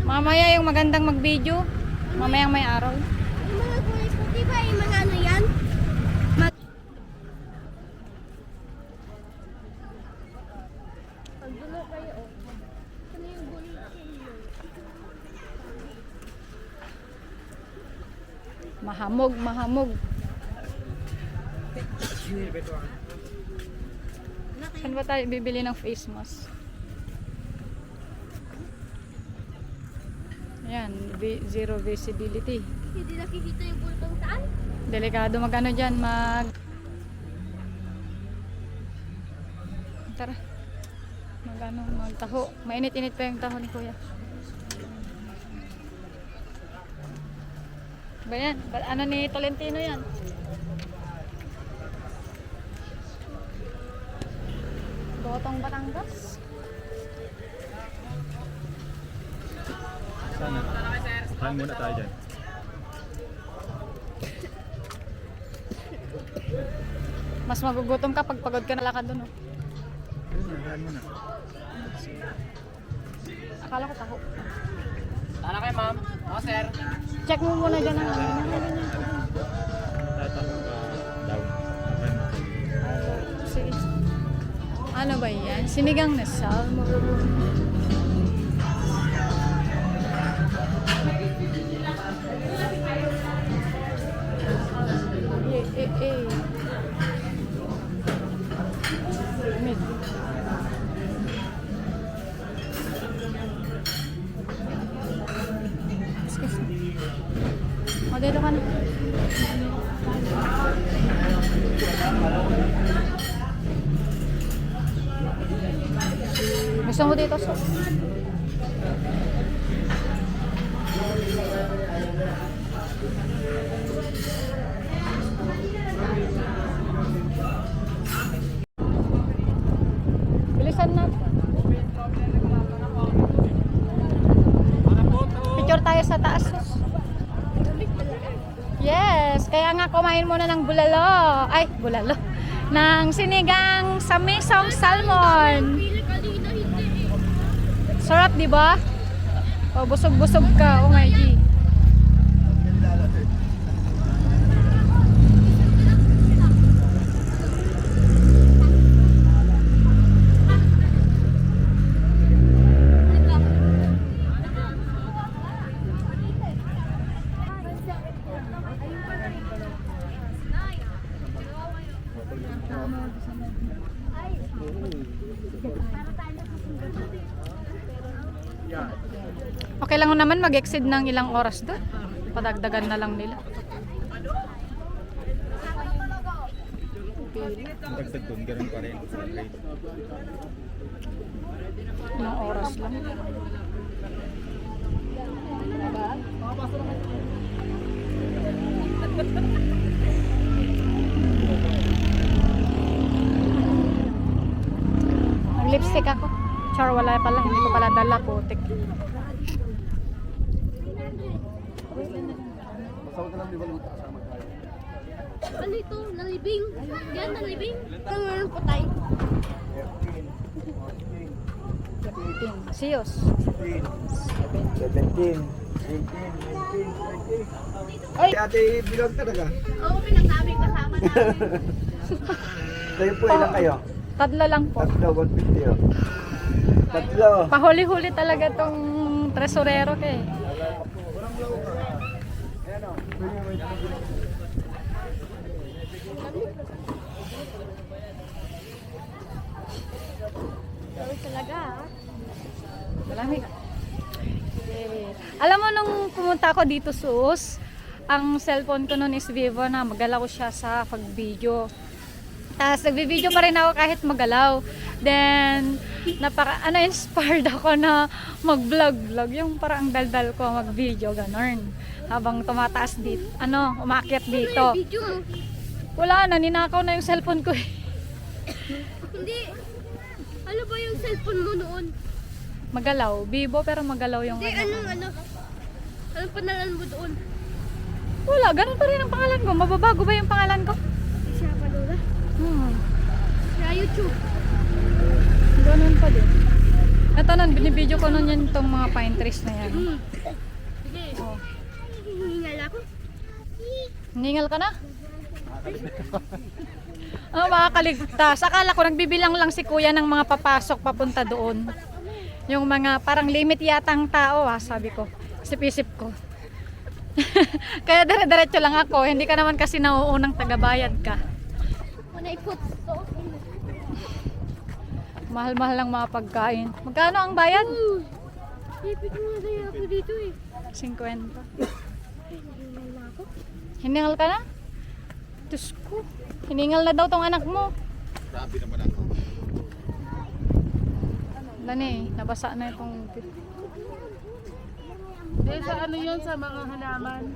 Mamaya yung magandang mag-video. Mamayang may araw. Yung mga kulay puti ba? Yung mga ano yan? Pagdulo kayo, oh. Ano yung bulitin mo? Mahamog, mahamog. Saan ba tayo bibili ng face mask? Ayan, zero visibility. Hindi nakikita yung bultong saan? Delikado mag-ano dyan, Tara. Magtaho. Mainit-init pa yung taho ni Kuya. Ba yan? Ano ni Tolentino yan? Botong Batangas. Sana. Kain muna tayo dyan. Mas magugutom ka pag pagod ka na lakad doon. Oh. Kain muna. Akala ko taho. Tara kayo, ma'am. O, sir. Check mo muna dyan ang Tatanong ka down. Kain mo. Sige. Ano ba yan? Sinigang na salmon. Mid. Excuse me. O, dito ka na. Gusto mo dito, so? Bilisan na. Picture tayo sa taas. Yes, kaya nga kumain muna ng bulalo. Ay, bulalo. Ng sinigang sa mesong salmon. Sarap, di ba? O, busog-busog ka. Oh my G. Okay lang naman mag-exceed ng ilang oras doon. Padagdagan na lang nila. Dagdag doon, ganun pa rin. Ilang oras lang. Nag-lipstick ako. Char, wala pala. Hindi ko pala dala. Putik. Ano ito? Nalibing? Yan, nalibing? Ano meron po tayo? 15. Siyos. 17, 18, 19, 20. Ay! Ate, bilog talaga. Oo, pinagsabi kasama namin. Kayo po, ilan kayo? Tatlo lang po. Tatlo, 150 oh. Tatlo. Pahuli-huli talaga tong tresorero ka eh. Sorry talaga, ha? Malamig. Okay. Alam mo nung pumunta ako dito sus, ang cellphone ko noon is Vivo na magalaw siya sa pag-video. Tapos nagbi-video pa rin ako kahit magalaw. Then inspired ako na mag-vlog. Yung parang daldal ko mag-video ganon. Habang tumataas dito, umakyat dito. Ano yung video mo? Wala na, ninakaw na yung cellphone ko eh. Hindi. Ano ba yung cellphone mo noon? Magalaw, Vivo pero magalaw yung Hindi, anong panalan mo doon? Wala, ganun pa rin ang pangalan ko. Mababago ba yung pangalan ko? Siya pa doon, Hmm. Siya YouTube. Ganun pa din. Ito na nun, binibideo ko nun yan itong mga pine trees na yan. Sige. Oh. Hihingal ako. Ningal ka na? Oh, makakaligtas. Akala ko nagbibilang lang si kuya ng mga papasok papunta doon. Yung mga parang limit yatang tao sabi ko. Isip-isip ko. Kaya dire-diretso lang ako. Hindi ka naman kasi nauunang tagabayad ka. When I put salt in the... Mahal-mahal lang mga pagkain. Magkano ang bayad? Ipit mo na tayo ako dito eh. 50. Hihingal na ako. Hiningal ka na? Diyos ko. Hiningal na daw tong anak mo. Grabe naman ako. Lani, nabasa na itong... Eh, sa ano yun? Sa mga halaman.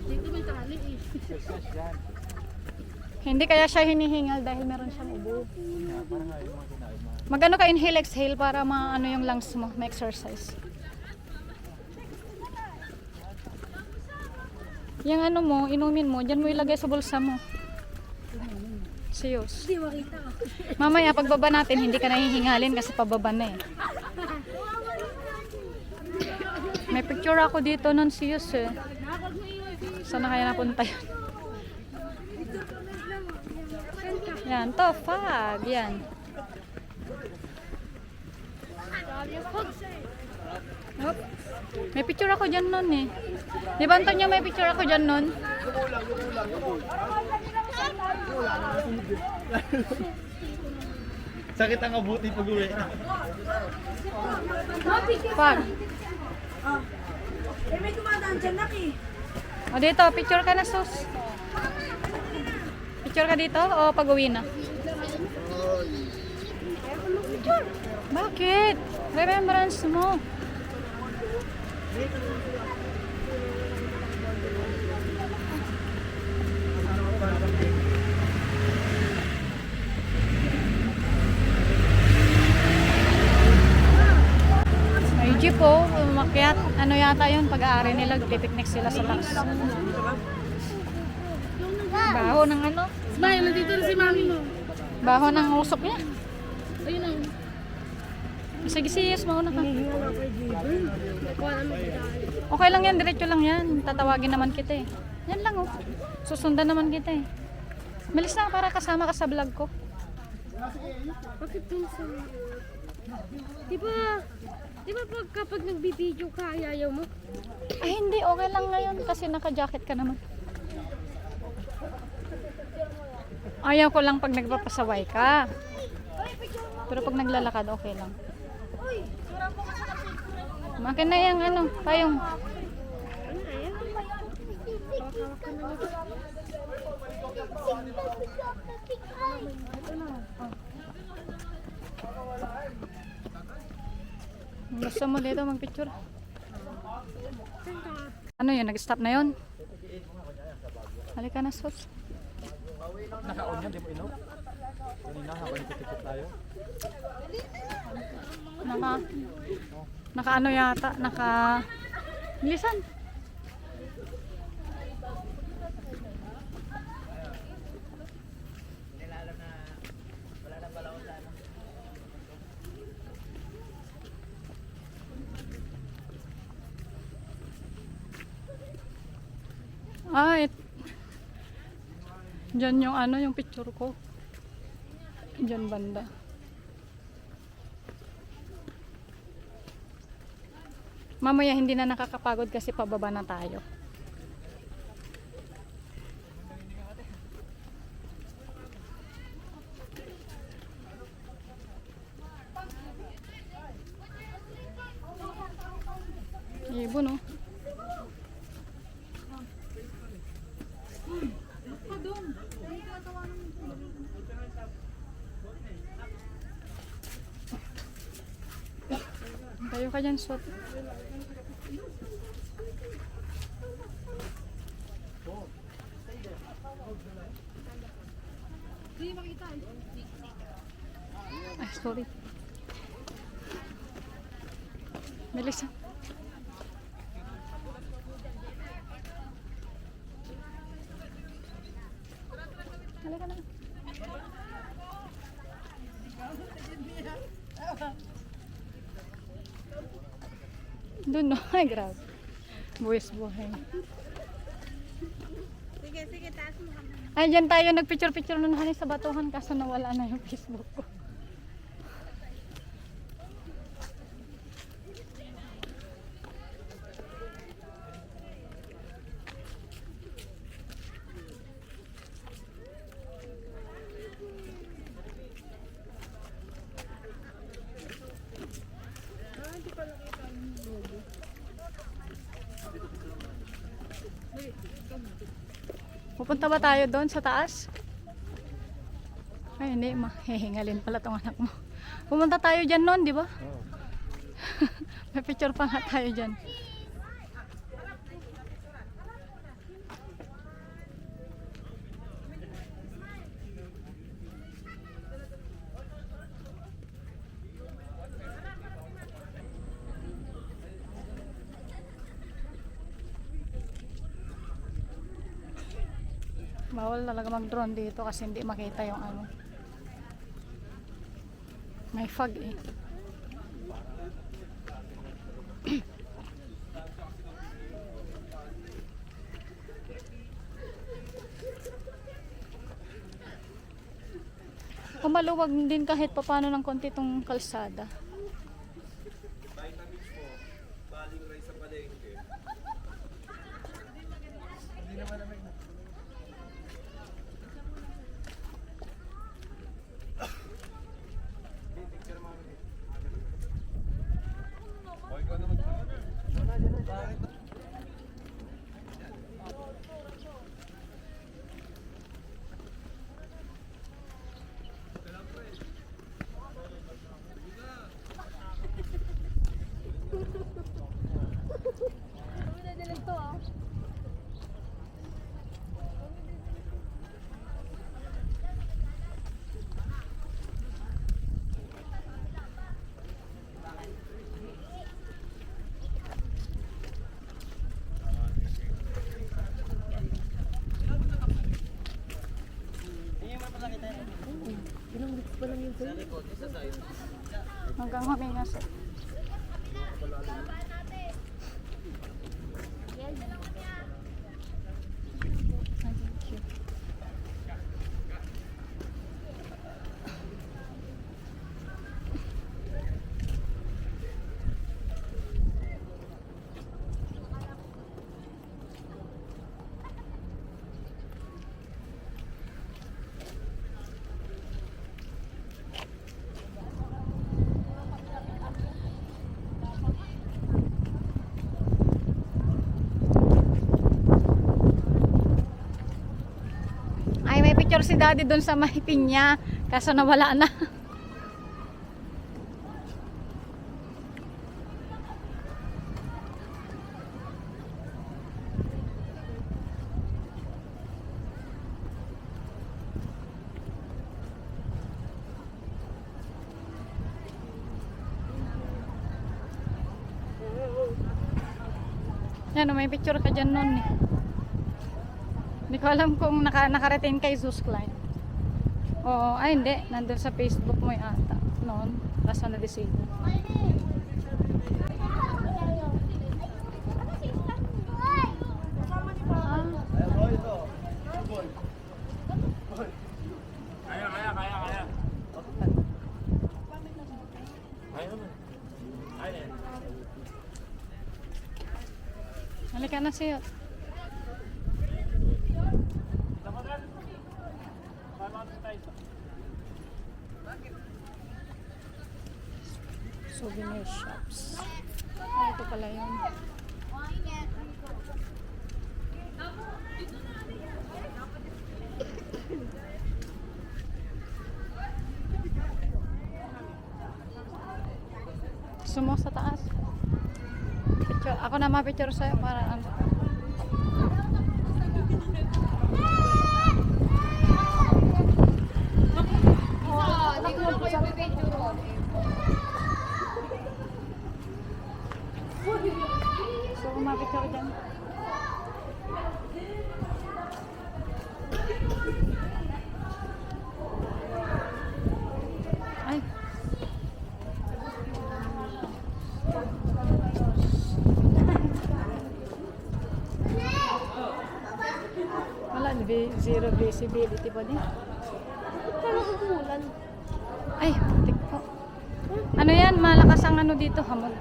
Dito may tali eh. Hindi kaya siya hinihingal dahil meron siyang ubo. Magano ka inhale exhale para maano yung lungs mo, ma-exercise. Yung ano mo, inumin mo, diyan mo ilagay sa bulsa mo. Siyos. Hindi makita ka. Mamaya pagbaba natin, hindi ka nahihingalin kasi pababa na eh. May picture ako dito nun siyos eh. Saan na kaya napunta yun? Yan, to, fag. Yan. Oh, may picture ako dyan nun eh. Di ba Antonio, may picture ako dyan nun? Sakit ang abuti pag-uwi. Fag. Eh, may dumadaan dyan, Naki. O dito, picture ka na sus. Picture ka dito o pag-uwi na? Bakit? Remembrance mo. May jeep oh, umakyat. Ano yata yun, pag-aari nila, pipiknik sila sa taas. Baho ng ano? Smile, nandito na si mami mo. Baho ng usok niya. Ayun na. Sige, siyos, mauna ka. Hihingal ako kay Jibin. Nakuha naman kita. Okay lang yan, diretso lang yan. Tatawagin naman kita eh. Yan lang oh. Susundan naman kita eh. Malis na para kasama ka sa vlog ko. Bakit pinsan? Di ba kapag nagbibideo ka, ayaw mo? Ay hindi, okay lang ngayon kasi naka-jacket ka naman. Ayaw ko lang pag nagpapasaway ka. Pero pag naglalakad, okay lang. Makin na yung ano, payong. Ano na yan? Hawak-hawak ka na nito. Gusto mo dito magpicture? Ano yun, nag-stop na yun? Halika na, sus. Naka-on yan, di mo inom? Kanina habang nagtitikot tayo. Naka ano yata, bilisan. Diyan yung ano, yung picture ko. Diyan banda. Mamaya hindi na nakakapagod kasi pababa na tayo. Ibon oh. Tayo ka dyan, Sot. Ay, sorry. Melissa. Halika na. Doon, no? Ay, grabe. Buwis buhay. Sige, taas mo kami. Ay, dyan tayo nagpicture-picture nun honey sa batuhan kaso nawala na yung Facebook ko. Pupunta ba tayo doon sa taas? Ay, hindi. Mahihingalin pala tong anak mo. Pumunta tayo dyan noon, di ba? Oo. May picture pa nga tayo dyan. Bawal talaga mag-drone dito kasi hindi makita yung ano. May fog eh. Maluwag din kahit papaano ng konti itong kalsada. Hanggang huminga sa picture si daddy doon sa may pinya kaso nawala na. Yan, may picture ka dyan nun eh. Hindi ko alam kung naka-retain kay Zeus Klein. Oo, ay hindi. Nandun sa Facebook mo yata. Noon. Kaso na-disable. Halika na siya. Souvenir shops. Ah, ito pala yun. Sumo sa taas. Picture. Ako na ma-picture sa'yo para ano. So, kumapicture dyan. Ay. zero visibility pa din. Parang umulan. Ay, putik po. Ano yan? Malakas ang ano dito, hamog.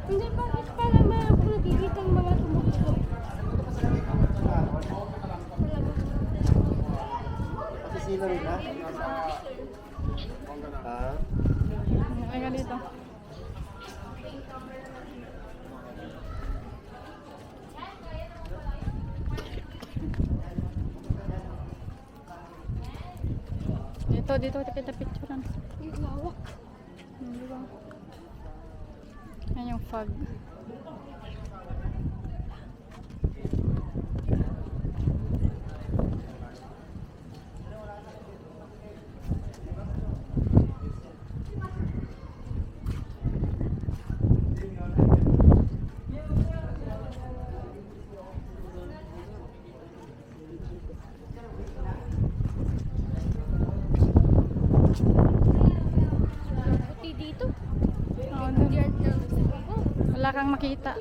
Hindi, bakit parang may ako nakikita ng mga tumutulo? Pati sila rin ha? Ha? Ay, ka dito. Dito kita picturean. Ang lawak. Di ba? Yan yung fog. Puti dito. Oo, dun. Diyan lang sa baba. Wala kang makita.